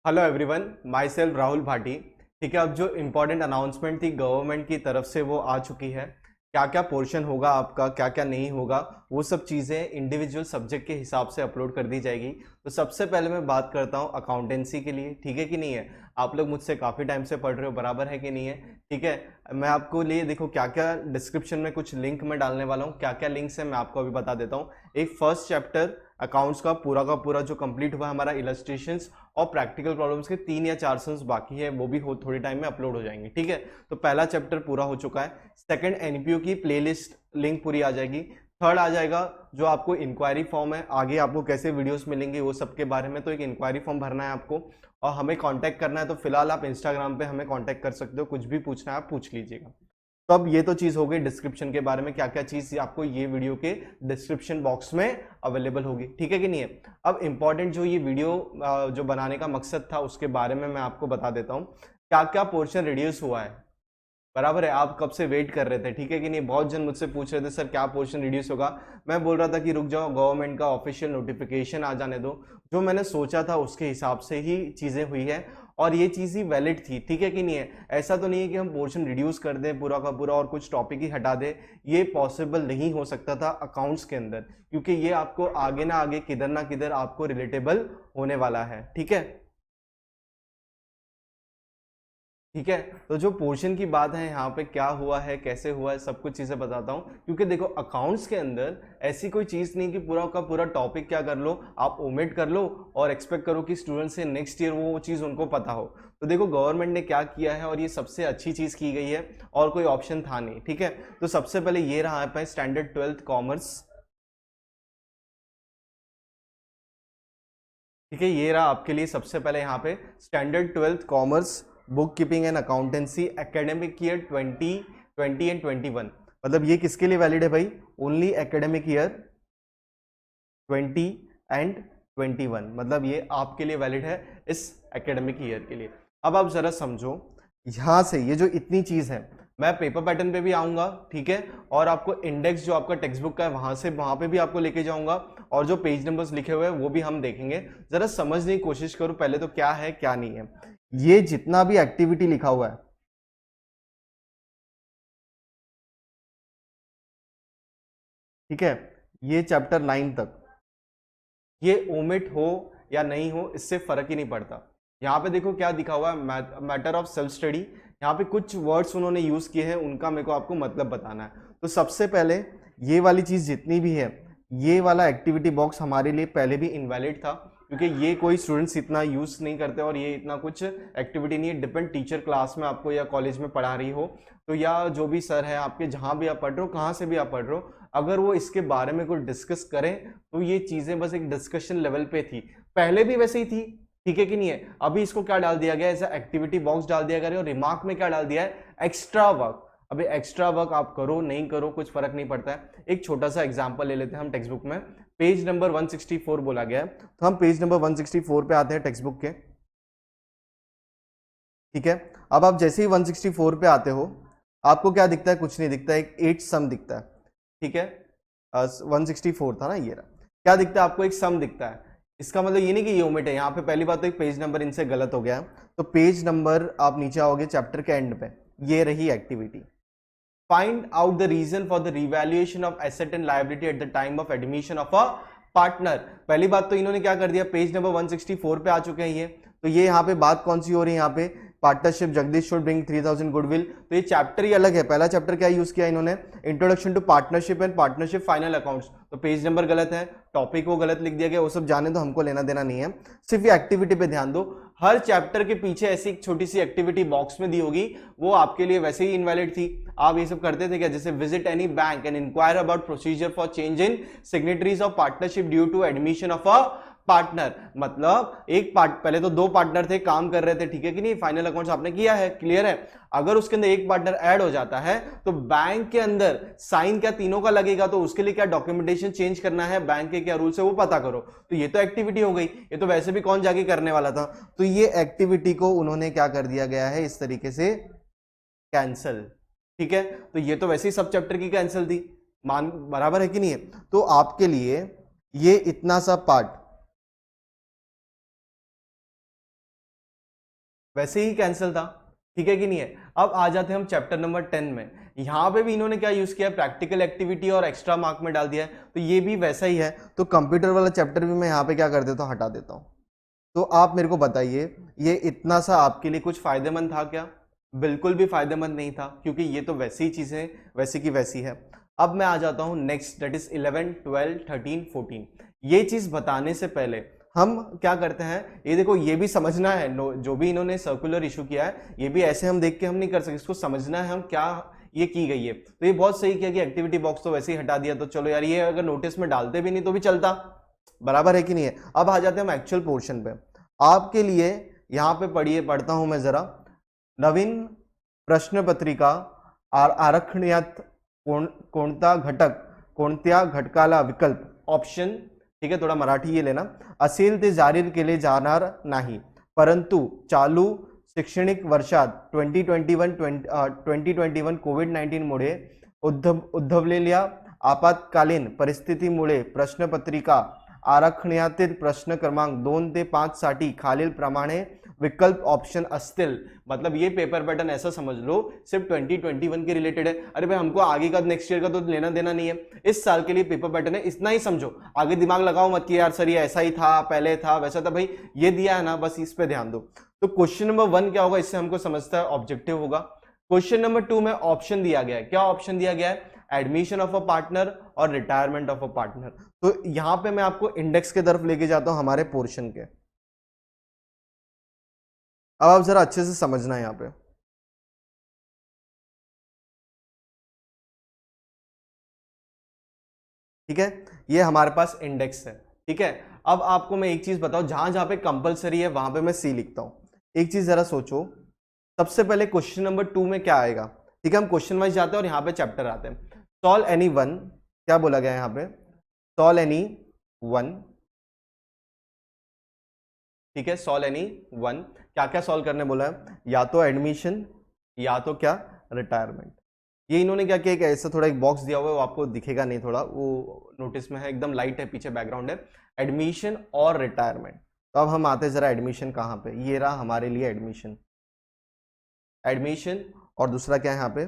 Hello everyone, my self Rahul Bhati. ठीक है, अब जो इम्पोर्टेंट अनाउंसमेंट थी गवर्नमेंट की तरफ से वो आ चुकी है। क्या क्या पोर्शन होगा आपका, क्या क्या नहीं होगा, वो सब चीज़ें इंडिविजुअल सब्जेक्ट के हिसाब से अपलोड कर दी जाएगी। तो सबसे पहले मैं बात करता हूँ अकाउंटेंसी के लिए। ठीक है कि नहीं है? आप लोग मुझसे काफ़ी टाइम से पढ़ रहे हो, बराबर है कि नहीं है? ठीक है, मैं आपको लिए देखो क्या क्या डिस्क्रिप्शन में कुछ लिंक मैं डालने वाला हूँ। क्या क्या लिंक्स है मैं आपको अभी बता देता हूँ। एक फर्स्ट चैप्टर अकाउंट्स का पूरा जो कंप्लीट हुआ हमारा इलस्ट्रेशंस और प्रैक्टिकल प्रॉब्लम्स के 3 या 4 सेंस बाकी है, वो भी हो थोड़ी टाइम में अपलोड हो जाएंगे। ठीक है, तो पहला चैप्टर पूरा हो चुका है। सेकंड, एनपीयू की प्लेलिस्ट लिंक पूरी आ जाएगी। थर्ड आ जाएगा जो आपको इंक्वायरी फॉर्म है, आगे आपको कैसे वीडियोस मिलेंगे वो सब के बारे में। तो एक इंक्वायरी फॉर्म भरना है आपको और हमें कांटेक्ट करना है। तो फिलहाल आप इंस्टाग्राम पे हमें कांटेक्ट कर सकते हो, कुछ भी पूछना है आप पूछ लीजिएगा। तो अब ये तो चीज हो गई डिस्क्रिप्शन के बारे में, क्या क्या चीज आपको ये वीडियो के डिस्क्रिप्शन बॉक्स में अवेलेबल होगी। ठीक है कि नहीं है? अब इंपॉर्टेंट जो ये वीडियो जो बनाने का मकसद था उसके बारे में मैं आपको बता देता हूँ। क्या क्या पोर्शन रिड्यूस हुआ है, बराबर है? आप कब से वेट कर रहे थे, ठीक है कि नहीं? बहुत जन मुझसे पूछ रहे थे सर क्या पोर्शन रिड्यूस होगा। मैं बोल रहा था कि रुक जाओ, गवर्नमेंट का ऑफिशियल नोटिफिकेशन आ जाने दो। जो मैंने सोचा था उसके हिसाब से ही चीजें हुई है और ये चीज ही वैलिड थी। ठीक है कि नहीं है? ऐसा तो नहीं है कि हम पोर्शन रिड्यूस कर दें पूरा का पूरा और कुछ टॉपिक ही हटा दें। ये पॉसिबल नहीं हो सकता था अकाउंट्स के अंदर, क्योंकि ये आपको आगे ना आगे किधर ना किधर आपको रिलेटेबल होने वाला है। ठीक है, ठीक है। तो जो पोर्शन की बात है यहाँ पे, क्या हुआ है कैसे हुआ है, सब कुछ चीजें बताता हूँ। क्योंकि देखो अकाउंट्स के अंदर ऐसी कोई चीज नहीं कि पूरा का पूरा टॉपिक क्या कर लो आप ओमिट कर लो और एक्सपेक्ट करो कि स्टूडेंट से नेक्स्ट ईयर वो चीज उनको पता हो। तो देखो गवर्नमेंट ने क्या किया है और ये सबसे अच्छी चीज की गई है और कोई ऑप्शन था नहीं। ठीक है, तो सबसे पहले ये रहा है स्टैंडर्ड 12th कॉमर्स। ठीक है, ये रहा आपके लिए सबसे पहले यहाँ पे standard 12th commerce, book keeping and accountancy, academic year 2020 and 21। मतलब ये किसके लिए वैलिड है भाई? ओनली एकेडमिक ईयर 20 एंड 21, मतलब ये आपके लिए वैलिड है इस एकेडमिक ईयर के लिए। अब आप जरा समझो, यहां से ये जो इतनी चीज है, मैं पेपर पैटर्न पे भी आऊंगा। ठीक है, और आपको इंडेक्स जो आपका टेक्स्ट बुक का है वहां से वहां पे भी आपको लेके जाऊंगा और जो पेज नंबर्स लिखे हुए हैं वो भी हम देखेंगे। जरा समझने की कोशिश करो पहले तो क्या है क्या नहीं है। ये जितना भी एक्टिविटी लिखा हुआ है, ठीक है, ये चैप्टर 9 तक, ये ओमिट हो या नहीं हो इससे फर्क ही नहीं पड़ता। यहाँ पे देखो क्या दिखा हुआ है, मैटर ऑफ सेल्फ स्टडी। यहाँ पे कुछ वर्ड्स उन्होंने यूज किए हैं, उनका मेरे को आपको मतलब बताना है। तो सबसे पहले ये वाली चीज जितनी भी है, ये वाला एक्टिविटी बॉक्स हमारे लिए पहले भी इनवैलिड था, क्योंकि ये कोई स्टूडेंट्स इतना यूज नहीं करते और ये इतना कुछ एक्टिविटी नहीं है। डिपेंड टीचर क्लास में आपको या कॉलेज में पढ़ा रही हो तो, या जो भी सर है आपके, जहां भी आप पढ़ रहे हो, कहाँ से भी आप पढ़ रहे हो, अगर वो इसके बारे में कुछ डिस्कस करें तो ये चीजें बस एक डिस्कशन लेवल पे थी। पहले भी वैसे ही थी। ठीक है कि नहीं है? अभी इसको क्या डाल दिया गया है, ऐसा एक्टिविटी बॉक्स डाल दिया गया और रिमार्क में क्या डाल दिया है, एक्स्ट्रा वर्क। अभी एक्स्ट्रा वर्क आप करो नहीं करो कुछ फर्क नहीं पड़ता है। एक छोटा सा एग्जांपल ले लेते हैं हम टेक्स्ट बुक में। पेज नंबर 164 बोला गया है, तो हम पेज नंबर 164 पे आते हैं टेक्स्ट बुक के। ठीक है, अब आप जैसे ही 164 पे आते हो, आपको क्या दिखता है? कुछ नहीं दिखता है, एक 8 सम दिखता है। ठीक है, 164 था ना, ये रहा। क्या दिखता है आपको? एक सम दिखता है। इसका मतलब ये नहीं कि ये ओमिट है। यहाँ पे पहली बात तो एक पेज नंबर इनसे गलत हो गया है। तो पेज नंबर आप नीचे आओगे चैप्टर के एंड पे, ये रही activity. Find out the reason for the revaluation of asset and liability at the time of admission of a partner. पहली बात तो इन्होंने क्या कर दिया, पेज नंबर 164 पे आ चुके हैं ये। तो ये यहाँ पे बात कौन सी हो रही है? यहाँ पे partnership Jagdish should bring 3000 goodwill. तो ये चैप्टर ही अलग है। पहला चैप्टर क्या यूज किया इन्होंने? Introduction to partnership and partnership final accounts. तो पेज नंबर गलत है, टॉपिक को गलत लिख दिया गया, वो सब जाने तो हमको लेना देना नहीं है। सिर्फ ये एक्टिविटी पे ध्यान दो। हर चैप्टर के पीछे ऐसी एक छोटी सी एक्टिविटी बॉक्स में दी होगी, वो आपके लिए वैसे ही इनवैलिड थी। आप ये सब करते थे क्या? जैसे visit any bank and inquire about procedure for change in signatories of partnership due to admission of a partner. मतलब एक पार्ट, पहले तो दो पार्टनर थे काम कर रहे थे, ठीक है कि नहीं? फाइनल अकाउंट्स आपने किया है, क्लियर है। अगर उसके अंदर एक पार्टनर ऐड हो जाता है तो बैंक के अंदर साइन क्या तीनों का लगेगा, तो उसके लिए क्या डॉक्यूमेंटेशन चेंज करना है, बैंक के क्या रूल्स है वो पता करो। तो ये तो एक्टिविटी हो गई, ये तो वैसे भी कौन जाके करने वाला था। तो ये एक्टिविटी को उन्होंने क्या कर दिया गया है, इस तरीके से कैंसल। ठीक है, तो ये तो वैसे ही सब चैप्टर की कैंसिल थी, मान बराबर है कि नहीं है? तो आपके लिए ये इतना सा पार्ट वैसे ही कैंसिल था, ठीक है कि नहीं है। अब आ जाते हैं हम चैप्टर नंबर 10 में। यहाँ पे भी इन्होंने क्या यूज किया है, प्रैक्टिकल एक्टिविटी और एक्स्ट्रा मार्क में डाल दिया है, तो ये भी वैसा ही है। तो कंप्यूटर वाला चैप्टर भी मैं यहाँ पे क्या कर देता हूँ, हटा देता हूँ। तो आप मेरे को बताइए, ये इतना सा आपके लिए कुछ फायदेमंद था क्या? बिल्कुल भी फायदेमंद नहीं था, क्योंकि ये तो वैसी ही चीजें वैसी की वैसी है। अब मैं आ जाता हूं नेक्स्ट, दैट इज 11, 12, 13, 14। ये चीज बताने से पहले हम क्या करते हैं, ये देखो ये भी समझना है, जो भी इन्होंने सर्कुलर इशू किया है, ये भी ऐसे हम देख के हम नहीं कर सकते, इसको समझना है हम क्या ये की गई है। तो ये बहुत सही किया कि एक्टिविटी बॉक्स तो वैसे ही हटा दिया, तो चलो यार, ये अगर नोटिस में डालते भी नहीं तो भी चलता, बराबर है कि नहीं है। अब आ जाते हैं हम एक्चुअल पोर्शन पे। आपके लिए यहां पे पढ़ता हूं मैं जरा। नवीन प्रश्न पत्रिका आरखण्यात कोणता घटक, कोणत्या घटकाला विकल्प ऑप्शन, ठीक है, थोड़ा मराठी ये लेना, असेल ते जाहीर केले जाणार नाही, परंतु चालू शैक्षणिक वर्षात 2021 कोविड-19 मुळे उद्भवलेल्या आपत्कालीन परिस्थितीमुळे प्रश्नपत्रिका आरखण्यातील प्रश्न क्रमांक 2 ते 5 साठी खालील प्रमाणे विकल्प ऑप्शन असतील। मतलब ये पेपर पैटर्न ऐसा समझ लो सिर्फ 2021 के रिलेटेड है। अरे भाई हमको आगे का नेक्स्ट ईयर का तो लेना देना नहीं है, इस साल के लिए पेपर पैटर्न है, इतना ही समझो, आगे दिमाग लगाओ मत कि यार सर ये ऐसा ही था, पहले था, वैसा था। भाई ये दिया है ना, बस इस पे ध्यान दो। तो क्वेश्चन नंबर 1 क्या होगा, इससे हमको समझता है ऑब्जेक्टिव होगा। क्वेश्चन नंबर 2 में ऑप्शन दिया गया है, क्या ऑप्शन दिया गया है, एडमिशन ऑफ अ पार्टनर और रिटायरमेंट ऑफ अ पार्टनर। तो यहां पे मैं आपको इंडेक्स की तरफ लेके जाता हूं हमारे पोर्शन के। अब आप जरा अच्छे से समझना है यहां पे। ठीक है, ये हमारे पास इंडेक्स है। ठीक है, अब आपको मैं एक चीज बताऊं, जहां जहां पे कंपलसरी है वहां पे मैं सी लिखता हूं। एक चीज जरा सोचो, सबसे पहले क्वेश्चन नंबर 2 में क्या आएगा। ठीक है, हम क्वेश्चन वाइज जाते हैं और यहां पे चैप्टर आते हैं। सॉल्व एनी वन, क्या बोला गया है यहां पे, सॉल्व एनी वन। ठीक है, सॉल्व एनी वन, क्या क्या सॉल्व करने बोला है, या तो एडमिशन या तो क्या, रिटायरमेंट। ये इन्होंने क्या किया, ऐसा थोड़ा एक बॉक्स दिया हुआ है, वो आपको दिखेगा नहीं, थोड़ा वो नोटिस में है, एकदम लाइट है, पीछे बैकग्राउंड है, एडमिशन और रिटायरमेंट। तो अब हम आते हैं जरा एडमिशन कहाँ पे, ये रहा हमारे लिए एडमिशन, एडमिशन, और दूसरा क्या है यहाँ पे,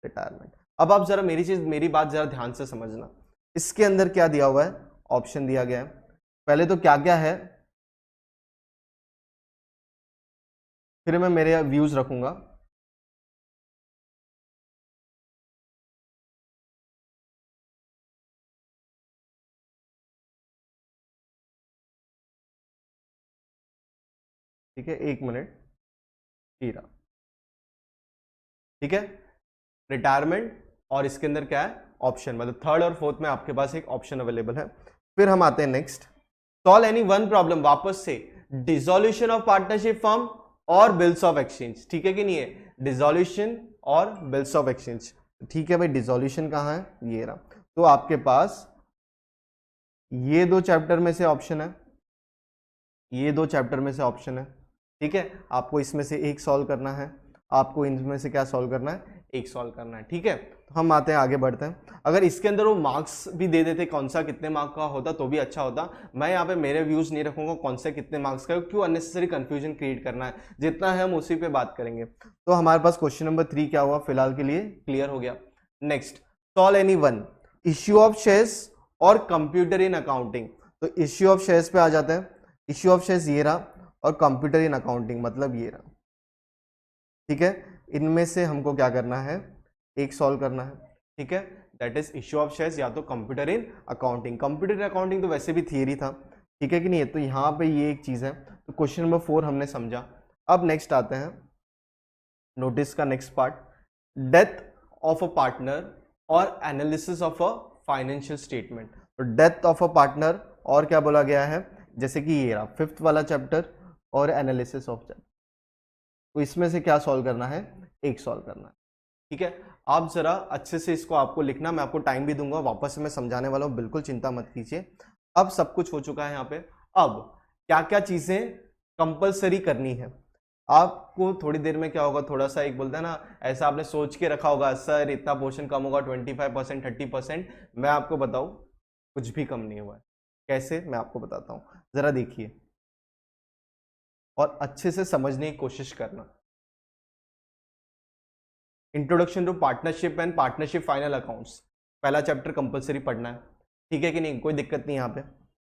रिटायरमेंट। अब आप जरा मेरी बात जरा ध्यान से समझना, इसके अंदर क्या दिया हुआ है, ऑप्शन दिया गया है। पहले तो क्या क्या है, फिर मैं मेरे व्यूज रखूंगा। ठीक है, एक मिनट, हीरा। ठीक है, रिटायरमेंट, और इसके अंदर क्या है, ऑप्शन, मतलब थर्ड और फोर्थ में आपके पास एक ऑप्शन अवेलेबल है। फिर हम आते हैं next, solve any one problem, वापस से डिसोल्यूशन ऑफ पार्टनरशिप फॉर्म और बिल्स ऑफ एक्सचेंज। ठीक है कि नहीं है, डिसोल्यूशन और बिल्स ऑफ एक्सचेंज। ठीक है भाई, डिसोल्यूशन कहाँ है, ये रहा। तो आपके पास ये दो चैप्टर में से ऑप्शन है, ये दो चैप्टर में से ऑप्शन है। ठीक है, आपको इसमें से एक सॉल्व करना है, आपको इनमें से क्या सॉल्व करना है, एक सॉल्व करना है। ठीक है, तो हम आते हैं, आगे बढ़ते हैं। अगर इसके अंदर वो मार्क्स भी दे देते कौन सा कितने मार्क का होता तो भी अच्छा होता। मैं यहाँ पे मेरे व्यूज नहीं रखूंगा कौन से कितने मार्क्स का, क्यों अननेसेसरी कंफ्यूजन क्रिएट करना है, जितना है हम उसी पे बात करेंगे। तो हमारे पास क्वेश्चन नंबर 3 क्या हुआ, फिलहाल के लिए क्लियर हो गया। Next, solve any one, issue of shares और कंप्यूटर इन अकाउंटिंग। तो इश्यू ऑफ शेयर्स पे आ जाते हैं, इश्यू ऑफ शेयर्स ये रहा, और कंप्यूटर इन अकाउंटिंग मतलब ये रहा। ठीक है, इनमें से हमको क्या करना है, एक सॉल्व करना है। ठीक है, that is issue of shares या तो computer in accounting. Computer in accounting तो वैसे भी थियरी था, ठीक है कि नहीं है, तो यहाँ पे ये एक चीज है। तो क्वेश्चन नंबर 4 हमने समझा। अब नेक्स्ट आते हैं नोटिस का next part, death of a partner और analysis of a financial statement. तो डेथ ऑफ अ पार्टनर और क्या बोला गया है, जैसे कि ये रहा 5th वाला चैप्टर, और एनालिसिस ऑफ चैप्टर। तो इसमें से क्या सॉल्व करना है, एक सॉल्व करना है। ठीक है, आप जरा अच्छे से इसको आपको लिखना, मैं आपको टाइम भी दूंगा, वापस से मैं समझाने वाला हूं, बिल्कुल चिंता मत कीजिए। अब सब कुछ हो चुका है यहाँ पे। अब क्या क्या चीजें कंपलसरी करनी है, आपको थोड़ी देर में क्या होगा, थोड़ा सा एक बोलता है ना, ऐसा आपने सोच के रखा होगा सर इतना पोर्शन कम होगा 25%, 30%। मैं आपको बताऊं, कुछ भी कम नहीं हुआ है। कैसे, मैं आपको बताता हूं, जरा देखिए। और अच्छे से समझने की कोशिश करना। Introduction to partnership and partnership final accounts, पहला चैप्टर कंपलसरी पढ़ना है, ठीक है कि नहीं, कोई दिक्कत नहीं यहाँ पे।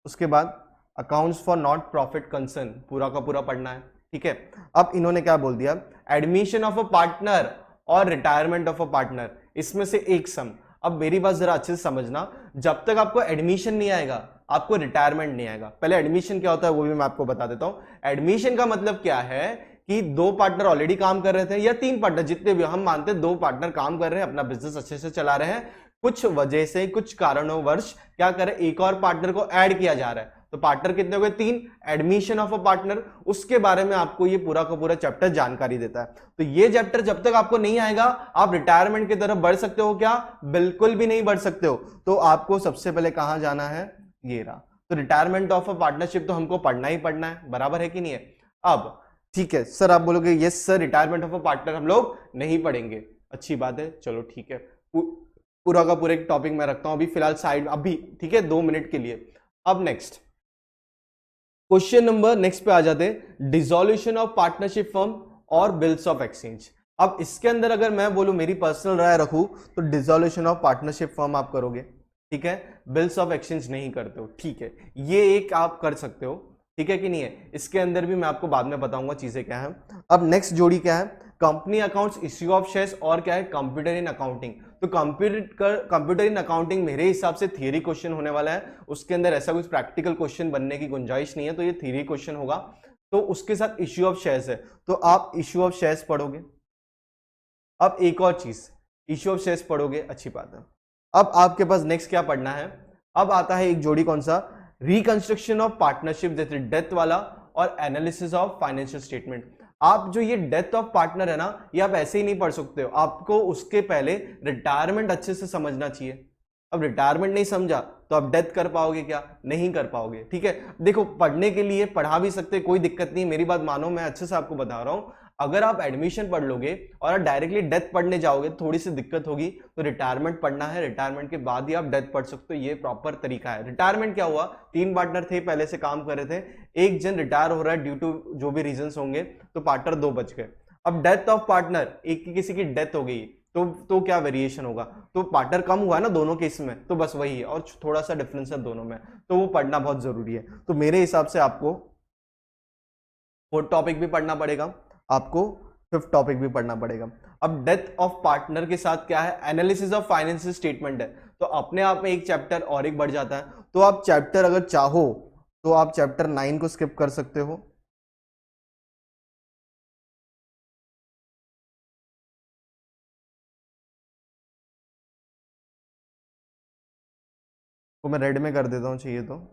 उसके बाद accounts for not profit concern, पूरा का पूरा पढ़ना है, ठीक है। अब इन्होंने क्या बोल दिया, एडमिशन ऑफ अ पार्टनर और रिटायरमेंट ऑफ अ पार्टनर, इसमें से एक सम। अब मेरी बात जरा अच्छे से समझना, जब तक आपको एडमिशन नहीं आएगा आपको रिटायरमेंट नहीं आएगा। पहले एडमिशन क्या होता है वो भी मैं आपको बता देता हूं। एडमिशन का मतलब क्या है कि दो पार्टनर ऑलरेडी काम कर रहे थे या तीन पार्टनर, जितने भी हम मानते हैं दो पार्टनर काम कर रहे हैं, अपना बिजनेस अच्छे से चला रहे हैं, कुछ वजह से कुछ कारणों क्या करें, एक और पार्टनर को ऐड किया जा रहा है, तो पार्टनर कितने हो गए, तीन। एडमिशन ऑफ अ पार्टनर, उसके बारे में आपको ये पूरा का पूरा चैप्टर जानकारी देता है। तो ये चैप्टर जब तक आपको नहीं आएगा आप रिटायरमेंट की तरफ बढ़ सकते हो क्या, बिल्कुल भी नहीं बढ़ सकते हो। तो आपको सबसे पहले कहां जाना है, ये रहा। तो रिटायरमेंट ऑफ अ पार्टनरशिप तो हमको पढ़ना ही पढ़ना है, बराबर है कि नहीं है। अब ठीक है सर, आप बोलोगे yes sir retirement of a partner हम लोग नहीं पढ़ेंगे, अच्छी बात है, चलो ठीक है, पूरा का पूरा एक टॉपिक मैं रखता हूं अभी फिलहाल साइड, अभी ठीक है 2 मिनट के लिए। अब नेक्स्ट क्वेश्चन नंबर नेक्स्ट पे आ जाते हैं, डिसोल्यूशन ऑफ पार्टनरशिप फर्म और बिल्स ऑफ एक्सचेंज। अब इसके अंदर अगर मैं बोलूं, मेरी पर्सनल राय रखूं, तो डिसोल्यूशन ऑफ पार्टनरशिप फर्म आप करोगे, ठीक है, बिल्स ऑफ एक्सचेंज नहीं करते हो, ठीक है, ये एक आप कर सकते हो, ठीक है कि नहीं है। इसके अंदर भी मैं आपको बाद में बताऊंगा चीजें क्या है। अब नेक्स्ट जोड़ी क्या है, company accounts, issue of shares, और क्या है, कंप्यूटर इन अकाउंटिंग। तो कंप्यूटर इन अकाउंटिंग मेरे हिसाब से थियरी क्वेश्चन होने वाला है, उसके अंदर ऐसा कुछ प्रैक्टिकल क्वेश्चन बनने की गुंजाइश नहीं है, तो ये थियरी क्वेश्चन होगा। तो उसके साथ इश्यू ऑफ शेयर्स है, तो आप इश्यू ऑफ शेयर्स पढ़ोगे। अब एक और चीज, इश्यू ऑफ शेयर्स पढ़ोगे, अच्छी बात है। अब आपके पास नेक्स्ट क्या पढ़ना है, अब आता है एक जोड़ी कौन सा, रिकंस्ट्रक्शन ऑफ पार्टनरशिप, जैसे डेथ वाला, और एनालिसिस ऑफ फाइनेंशियल स्टेटमेंट। आप जो ये डेथ ऑफ पार्टनर है ना, ये आप ऐसे ही नहीं पढ़ सकते हो, आपको उसके पहले रिटायरमेंट अच्छे से समझना चाहिए। अब रिटायरमेंट नहीं समझा तो आप डेथ कर पाओगे क्या, नहीं कर पाओगे, ठीक है। देखो पढ़ने के लिए पढ़ा भी सकते, कोई दिक्कत नहीं, मेरी बात मानो, मैं अच्छे से आपको बता रहा हूं। अगर आप एडमिशन पढ़ लोगे और आप डायरेक्टली डेथ पढ़ने जाओगे थोड़ी सी दिक्कत होगी, तो रिटायरमेंट पढ़ना है, रिटायरमेंट के बाद ही आप डेथ पढ़ सकते हो, ये प्रॉपर तरीका है। रिटायरमेंट क्या हुआ, तीन पार्टनर थे पहले से काम कर रहे थे, एक जन रिटायर हो रहा है ड्यू टू जो भी रीजंस होंगे, तो पार्टनर दो बच गए। अब डेथ ऑफ पार्टनर, एक की किसी की डेथ हो गई, तो क्या वेरिएशन होगा, तो पार्टनर कम हुआ ना दोनों केस में, तो बस वही है, और थोड़ा सा डिफरेंस है दोनों में, तो वो पढ़ना बहुत जरूरी है। तो मेरे हिसाब से आपको फोर्थ टॉपिक भी पढ़ना पड़ेगा, आपको फिफ्थ टॉपिक भी पढ़ना पड़ेगा। अब डेथ ऑफ पार्टनर के साथ क्या है, एनालिसिस ऑफ फाइनेंशियल स्टेटमेंट है, तो अपने आप में एक चैप्टर और एक बढ़ जाता है। तो आप चैप्टर अगर चाहो तो आप चैप्टर 9 को स्किप कर सकते हो, तो मैं रेड में कर देता हूं चाहिए तो।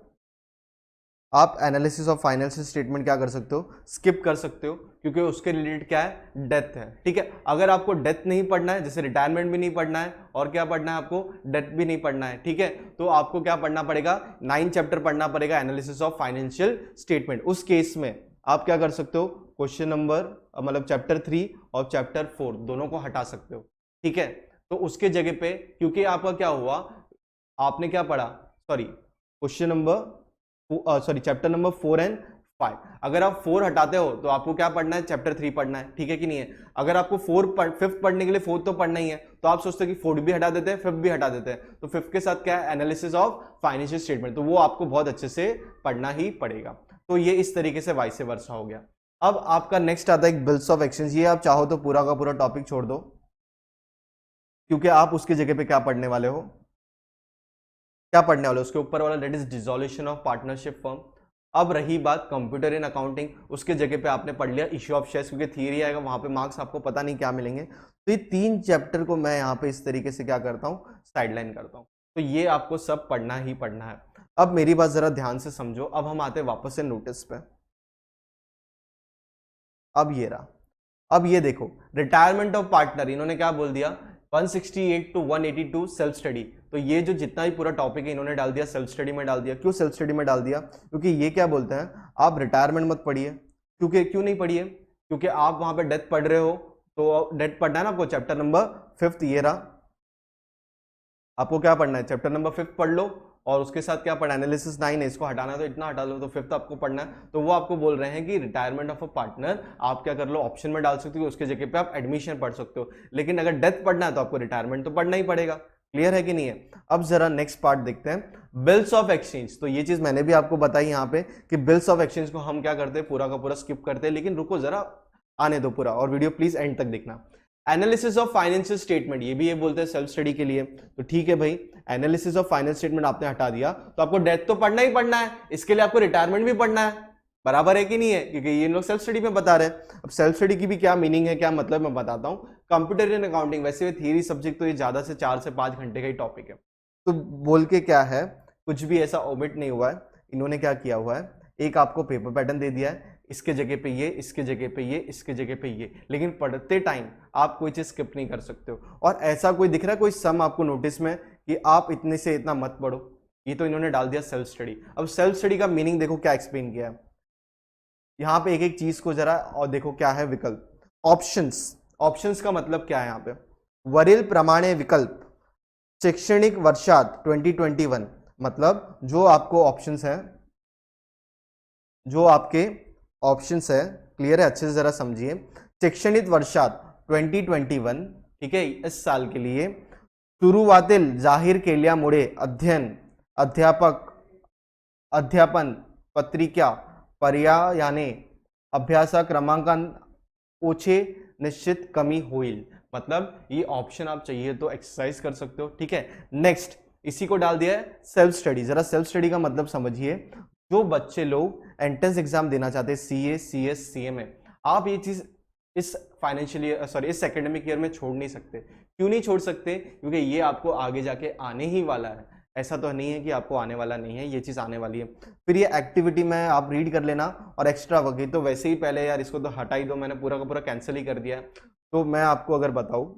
आप एनालिसिस ऑफ फाइनेंशियल स्टेटमेंट क्या कर सकते हो, स्किप कर सकते हो, क्योंकि उसके रिलेटेड क्या है, डेथ है, ठीक है। अगर आपको डेथ नहीं पढ़ना है, जैसे रिटायरमेंट भी नहीं पढ़ना है, और क्या पढ़ना है आपको, डेथ भी नहीं पढ़ना है, ठीक है, तो आपको क्या पढ़ना पड़ेगा, 9 चैप्टर पढ़ना पड़ेगा एनालिसिस ऑफ फाइनेंशियल स्टेटमेंट। उस केस में आप क्या कर सकते हो, क्वेश्चन नंबर मतलब चैप्टर 3 और चैप्टर 4 दोनों को हटा सकते हो, ठीक है। तो उसके जगह पे, क्योंकि आपका क्या हुआ, आपने क्या पढ़ा, sorry question number chapter number 4 and 5, अगर आप 4 हटाते हो तो आपको क्या पढ़ना है, चैप्टर 3 पढ़ना है, ठीक है कि नहीं है। अगर आपको 5th पढ़ने के लिए 4th तो पढ़ना ही है, तो आप सोचते हैं कि 4th भी हटा देते हैं, 5th भी हटा देते हैं, तो 5th के साथ क्या है, एनालिसिस ऑफ फाइनेंशियल स्टेटमेंट, तो वो आपको बहुत अच्छे से पढ़ना ही पड़ेगा। तो ये इस तरीके से वाइस वर्सा हो गया। अब आपका नेक्स्ट आता है बिल्स ऑफ एक्सचेंज, ये आप चाहो तो पूरा का पूरा टॉपिक छोड़ दो, क्योंकि आप उसकी जगह पे क्या पढ़ने वाले हो, क्या पढ़ने वाले, उसके ऊपर वाला, that is dissolution of partnership firm. अब रही बात कंप्यूटर इन अकाउंटिंग, उसके जगह पे आपने पढ़ लिया इश्यू ऑफ शेयर्स, क्योंकि थियरी आएगा वहां पे मार्क्स आपको पता नहीं क्या मिलेंगे। तो ये 3 चैप्टर को मैं यहाँ पे इस तरीके से क्या करता हूँ, साइडलाइन करता हूँ, तो ये आपको सब पढ़ना ही पढ़ना है। अब मेरी बात जरा ध्यान से समझो, अब हम आते हैं वापस से नोटिस पे। अब ये रहा, अब ये देखो, रिटायरमेंट ऑफ पार्टनर, इन्होंने क्या बोल दिया, 168 टू 182 सेल्फ स्टडी। तो ये जो जितना भी पूरा टॉपिक है इन्होंने डाल दिया सेल्फ स्टडी में डाल दिया। क्यों सेल्फ स्टडी में डाल दिया, क्योंकि ये क्या बोलते हैं, आप रिटायरमेंट मत पढ़िए। क्यों नहीं पढ़िए, क्योंकि आप वहां पे डेथ पढ़ रहे हो, तो डेथ पढ़ना है ना आपको, चैप्टर नंबर 5th ये रहा, आपको क्या पढ़ना है, चैप्टर नंबर 5th पढ़ लो, और उसके साथ क्या पढ़ा, एनालिसिस 9 है, इसको हटाना है तो इतना हटा लो, तो 5th आपको पढ़ना है। तो वो आपको बोल रहे हैं कि रिटायरमेंट ऑफ अ पार्टनर आप क्या कर लो, ऑप्शन में डाल सकते हो, उसके जगह पे आप एडमिशन पढ़ सकते हो। लेकिन अगर डेथ पढ़ना है तो आपको रिटायरमेंट तो पढ़ना ही पड़ेगा। क्लियर है कि नहीं है? अब जरा नेक्स्ट पार्ट देखते हैं, बिल्स ऑफ एक्सचेंज। तो ये चीज मैंने भी आपको बताई यहाँ पे कि बिल्स ऑफ एक्सचेंज को हम क्या करते हैं, पूरा का पूरा स्किप करते हैं, लेकिन रुको जरा, आने दो पूरा, और वीडियो प्लीज एंड तक देखना। एनालिसिस ऑफ फाइनेंशियल स्टेटमेंट, ये भी ये बोलते हैं सेल्फ स्टडी के लिए। तो ठीक है भाई, एनालिसिस ऑफ फाइनेंशियल स्टेटमेंट आपने हटा दिया, तो आपको डेथ तो पढ़ना ही पढ़ना है, इसके लिए आपको रिटायरमेंट भी पढ़ना है, बराबर है कि नहीं है? क्योंकि ये लोग सेल्फ स्टडी में बता रहे हैं। अब सेल्फ स्टडी की भी क्या मीनिंग है, क्या मतलब, मैं बताता हूँ। कंप्यूटर इन अकाउंटिंग, वैसे थियरी सब्जेक्ट तो ये ज्यादा से 4 से 5 घंटे का ही टॉपिक है। तो बोल के क्या है, कुछ भी ऐसा ओमिट नहीं हुआ है। इन्होंने क्या किया हुआ है, एक आपको पेपर पैटर्न दे दिया है, इसके जगह पे ये, इसके जगह पे ये, इसके जगह पे ये, लेकिन पढ़ते टाइम आप कोई चीज स्किप नहीं कर सकते हो। और ऐसा कोई दिख रहा है कोई सम आपको नोटिस में कि आप इतने से इतना मत पढ़ो, ये तो इन्होंने डाल दिया सेल्फ स्टडी। अब सेल्फ स्टडी का मीनिंग देखो क्या एक्सप्लेन किया है यहाँ पे, एक एक चीज को जरा और देखो क्या है विकल्प। ऑप्शंस, ऑप्शंस का मतलब क्या है यहाँ पे, वरील प्रमाणे विकल्प शैक्षणिक वर्षात 2021, मतलब जो आपको ऑप्शंस है, जो आपके ऑप्शंस है, क्लियर है, अच्छे से जरा समझिए। शैक्षणिक वर्षात 2021, ठीक है, इस साल के लिए सुरुवातील जाहीर केल्यामुळे अध्ययन अध्यापक अध्यापन पत्रिका पर्यायाने अभ्यासा क्रमांकन ओछे निश्चित कमी होईल। मतलब ये ऑप्शन आप चाहिए तो एक्सरसाइज कर सकते हो, ठीक है। नेक्स्ट इसी को डाल दिया है सेल्फ स्टडी। जरा सेल्फ स्टडी का मतलब समझिए, जो बच्चे लोग एंट्रेंस एग्जाम देना चाहते हैं सीए, सीएस, सीएमए, आप ये चीज इस फाइनेंशियल ईयर, सॉरी इस एकेडमिक ईयर में छोड़ नहीं सकते। क्यों नहीं छोड़ सकते? क्योंकि ये आपको आगे जाके आने ही वाला है, ऐसा तो नहीं है कि आपको आने वाला नहीं है, ये चीज आने वाली है। फिर ये एक्टिविटी में आप रीड कर लेना, और एक्स्ट्रा वर्क तो वैसे ही पहले यार इसको तो हटा ही दो, मैंने पूरा का पूरा कैंसिल ही कर दिया है। तो मैं आपको अगर बताऊं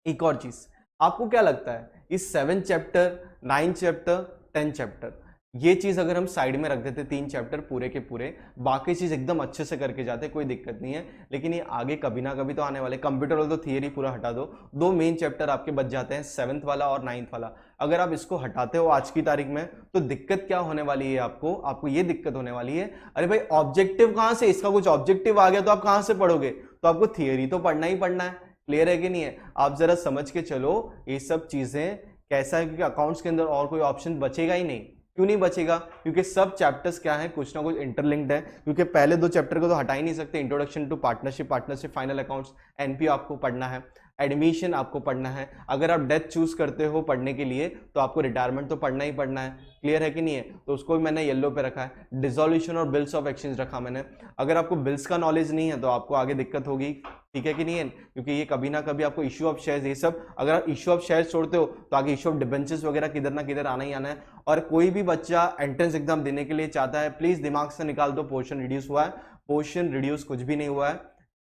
एक और चीज, आपको क्या लगता है इस 7 चैप्टर, 9 चैप्टर, 10 चैप्टर, ये चीज अगर हम साइड में रख देते 3 चैप्टर पूरे के पूरे, बाकी चीज एकदम अच्छे से करके जाते, कोई दिक्कत नहीं है, लेकिन ये आगे कभी ना कभी तो आने वाले। कंप्यूटर वाला तो थियरी पूरा हटा दो, 2 मेन चैप्टर आपके बच जाते हैं, 7th वाला और 9th वाला। अगर आप इसको हटाते हो आज की तारीख में, तो दिक्कत क्या होने वाली है आपको ये दिक्कत होने वाली है, अरे भाई ऑब्जेक्टिव कहां से, इसका कुछ ऑब्जेक्टिव आ गया तो आप कहां से पढ़ोगे? तो आपको थियरी तो पढ़ना ही पढ़ना है। क्लियर है कि नहीं है? आप जरा समझ के चलो ये सब चीजें कैसा है, क्योंकि अकाउंट्स के अंदर और कोई ऑप्शन बचेगा ही नहीं। क्यों नहीं बचेगा? क्योंकि सब चैप्टर्स क्या है, कुछ ना कुछ इंटरलिंक्ड है। क्योंकि पहले 2 चैप्टर को तो हटा ही नहीं सकते, introduction to partnership, partnership final accounts, NPO आपको पढ़ना है, एडमिशन आपको पढ़ना है। अगर आप डेथ चूज करते हो पढ़ने के लिए तो आपको रिटायरमेंट तो पढ़ना ही पढ़ना है। क्लियर है कि नहीं है? तो उसको भी मैंने येलो पे रखा है। डिसोल्यूशन और बिल्स ऑफ एक्सचेंज रखा मैंने। अगर आपको बिल्स का नॉलेज नहीं है तो आपको आगे दिक्कत होगी, ठीक है कि नहीं है? क्योंकि ये कभी ना कभी आपको इश्यू ऑफ शेयर्स, ये सब अगर आप इश्यू ऑफ शेयर्स छोड़ते हो तो आगे इश्यू ऑफ डिबेंचर्स वगैरह किधर ना किधर आना ही आना है। और कोई भी बच्चा एंट्रेंस एग्जाम देने के लिए चाहता है, प्लीज दिमाग से निकाल दो पोर्शन रिड्यूस हुआ है, पोर्शन रिड्यूस कुछ भी नहीं हुआ है,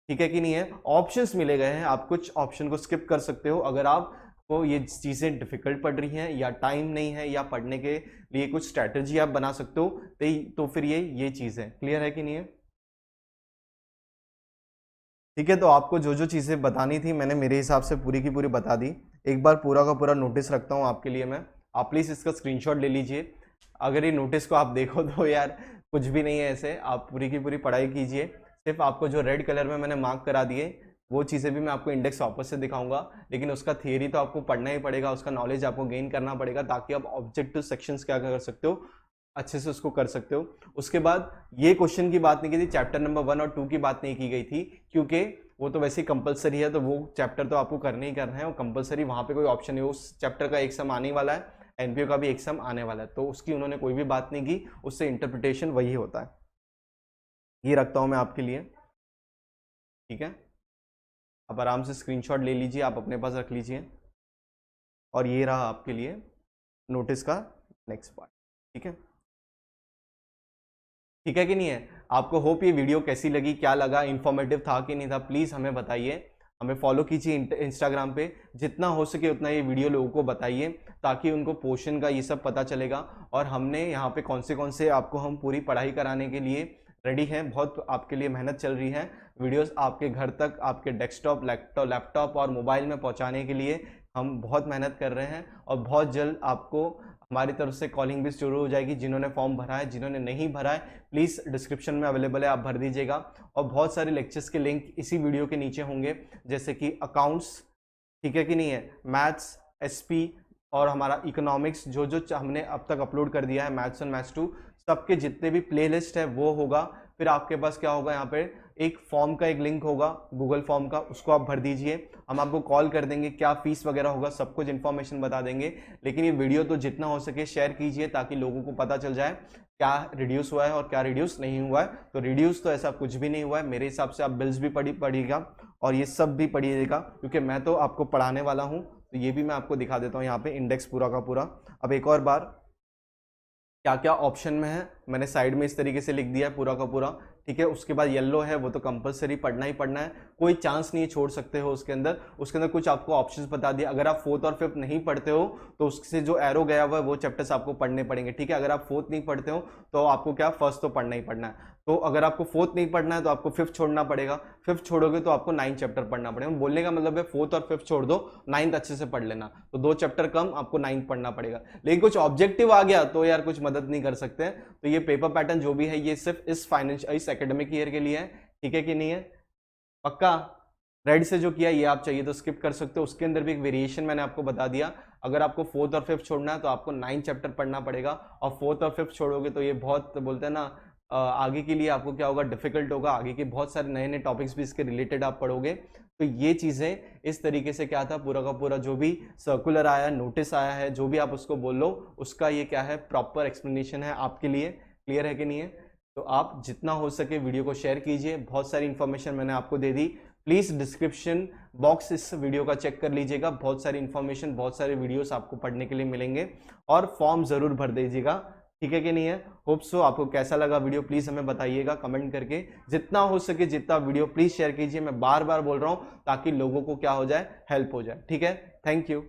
ठीक है कि नहीं है? ऑप्शंस मिले गए हैं, आप कुछ ऑप्शन को स्किप कर सकते हो अगर आपको ये चीजें डिफिकल्ट पड़ रही हैं, या टाइम नहीं है, या पढ़ने के लिए कुछ स्ट्रैटेजी आप बना सकते हो, तो फिर ये चीज है। क्लियर है कि नहीं है? ठीक है, तो आपको जो जो चीजें बतानी थी मैंने मेरे हिसाब से पूरी की पूरी बता दी। एक बार पूरा का पूरा नोटिस रखता हूँ आपके लिए मैं, आप प्लीज इसका स्क्रीनशॉट ले लीजिए। अगर ये नोटिस को आप देखो तो यार कुछ भी नहीं है ऐसे, आप पूरी की पूरी पढ़ाई कीजिए। सिर्फ आपको जो रेड कलर में मैंने मार्क करा दिए वो चीज़ें भी मैं आपको इंडेक्स वापस से दिखाऊंगा, लेकिन उसका थियरी तो आपको पढ़ना ही पड़ेगा, उसका नॉलेज आपको गेन करना पड़ेगा, ताकि आप ऑब्जेक्टिव सेक्शंस क्या कर सकते हो, अच्छे से उसको कर सकते हो। उसके बाद ये क्वेश्चन की बात नहीं की थी, चैप्टर नंबर 1 और 2 की बात नहीं की गई थी, क्योंकि वो तो वैसे ही कंपलसरी है, तो वो चैप्टर तो आपको करने ही करना है, और कंपलसरी वहाँ पे कोई ऑप्शन नहीं। उस चैप्टर का एक सम आने वाला है, एनपीओ का भी एक सम आने वाला है, तो उसकी उन्होंने कोई भी बात नहीं की, उससे इंटरप्रिटेशन वही होता है। ये रखता हूँ मैं आपके लिए, ठीक है? आप आराम से स्क्रीनशॉट ले लीजिए, आप अपने पास रख लीजिए। और ये रहा आपके लिए नोटिस का नेक्स्ट पार्ट, ठीक है? ठीक है कि नहीं है? आपको होप ये वीडियो कैसी लगी, क्या लगा, इंफॉर्मेटिव था कि नहीं था, प्लीज हमें बताइए। हमें फॉलो कीजिए इंस्टाग्राम पे, जितना हो सके उतना ये वीडियो लोगों को बताइए, ताकि उनको पोर्शन का ये सब पता चलेगा। और हमने यहाँ पे कौन से आपको हम पूरी पढ़ाई कराने के लिए रेडी हैं, बहुत आपके लिए मेहनत चल रही है। वीडियोस आपके घर तक, आपके डेस्कटॉप, लैपटॉप और मोबाइल में पहुँचाने के लिए हम बहुत मेहनत कर रहे हैं, और बहुत जल्द आपको हमारी तरफ से कॉलिंग भी शुरू हो जाएगी। जिन्होंने फॉर्म भरा है, जिन्होंने नहीं भरा है, प्लीज़ डिस्क्रिप्शन में अवेलेबल है, आप भर दीजिएगा। और बहुत सारे लेक्चर्स के लिंक इसी वीडियो के नीचे होंगे, जैसे कि अकाउंट्स, ठीक है कि नहीं है, मैथ्स, एसपी और हमारा इकोनॉमिक्स, जो जो हमने अब तक अपलोड कर दिया है, मैथ्स और मैथ्स 2, सबके जितने भी प्लेलिस्ट है वो होगा। फिर आपके पास क्या होगा, यहाँ पे एक फॉर्म का एक लिंक होगा गूगल फॉर्म का, उसको आप भर दीजिए। हम आपको कॉल कर देंगे, क्या फीस वगैरह होगा, सब कुछ इन्फॉर्मेशन बता देंगे। लेकिन ये वीडियो तो जितना हो सके शेयर कीजिए, ताकि लोगों को पता चल जाए क्या रिड्यूस हुआ है और क्या रिड्यूस नहीं हुआ है। तो रिड्यूस तो ऐसा कुछ भी नहीं हुआ है मेरे हिसाब से। आप बिल्स भी पढ़िएगा और ये सब भी पढ़िएगा, क्योंकि मैं तो आपको पढ़ाने वाला हूँ। तो ये भी मैं आपको दिखा देता हूँ यहाँ पे इंडेक्स पूरा का पूरा। अब एक और बार क्या क्या ऑप्शन में है मैंने साइड में इस तरीके से लिख दिया है पूरा का पूरा, ठीक है। उसके बाद येलो है, वो तो कंपलसरी पढ़ना ही पढ़ना है, कोई चांस नहीं छोड़ सकते हो उसके अंदर। उसके अंदर कुछ आपको ऑप्शंस बता दिए। अगर आप फोर्थ और फिफ्थ नहीं पढ़ते हो तो उससे जो एरो गया हुआ है वो चैप्टर्स आपको पढ़ने पड़ेंगे, ठीक है। अगर आप फोर्थ नहीं पढ़ते हो तो आपको क्या फर्स्ट तो पढ़ना ही पढ़ना है। तो अगर आपको फोर्थ नहीं पढ़ना है तो आपको फिफ्थ छोड़ना पड़ेगा, फिफ्थ छोड़ोगे तो आपको 9 चैप्टर पढ़ना पड़ेगा। बोलने का मतलब है फोर्थ और फिफ्थ छोड़ दो, 9th अच्छे से पढ़ लेना, तो 2 चैप्टर कम, आपको 9th पढ़ना पड़ेगा। लेकिन कुछ ऑब्जेक्टिव आ गया तो यार कुछ मदद नहीं कर सकते। तो ये पेपर पैटर्न जो भी है ये सिर्फ इस एकेडमिक ईयर के लिए है, ठीक है कि नहीं है, पक्का। रेड से जो किया ये आप चाहिए तो स्किप कर सकते हो, उसके अंदर भी एक वेरिएशन मैंने आपको बता दिया। अगर आपको फोर्थ और फिफ्थ छोड़ना है तो आपको 9 चैप्टर पढ़ना पड़ेगा, और फोर्थ और फिफ्थ छोड़ोगे तो ये बहुत बोलते हैं ना आगे के लिए आपको क्या होगा, डिफिकल्ट होगा। आगे के बहुत सारे नए नए टॉपिक्स भी इसके रिलेटेड आप पढ़ोगे। तो ये चीज़ें इस तरीके से क्या था, पूरा का पूरा जो भी सर्कुलर आया, नोटिस आया है, जो भी आप उसको बोल लो, उसका ये क्या है, प्रॉपर एक्सप्लेनेशन है आपके लिए। क्लियर है कि नहीं है? तो आप जितना हो सके वीडियो को शेयर कीजिए। बहुत सारी इंफॉर्मेशन मैंने आपको दे दी। प्लीज़ डिस्क्रिप्शन बॉक्स इस वीडियो का चेक कर लीजिएगा, बहुत सारी इंफॉर्मेशन, बहुत सारे वीडियोस आपको पढ़ने के लिए मिलेंगे। और फॉर्म ज़रूर भर दीजिएगा, ठीक है कि नहीं है। होप सो आपको कैसा लगा वीडियो प्लीज़ हमें बताइएगा कमेंट करके। जितना हो सके जितना वीडियो प्लीज़ शेयर कीजिए, मैं बार बार बोल रहा हूँ, ताकि लोगों को क्या हो जाए, हेल्प हो जाए, ठीक है। Thank you.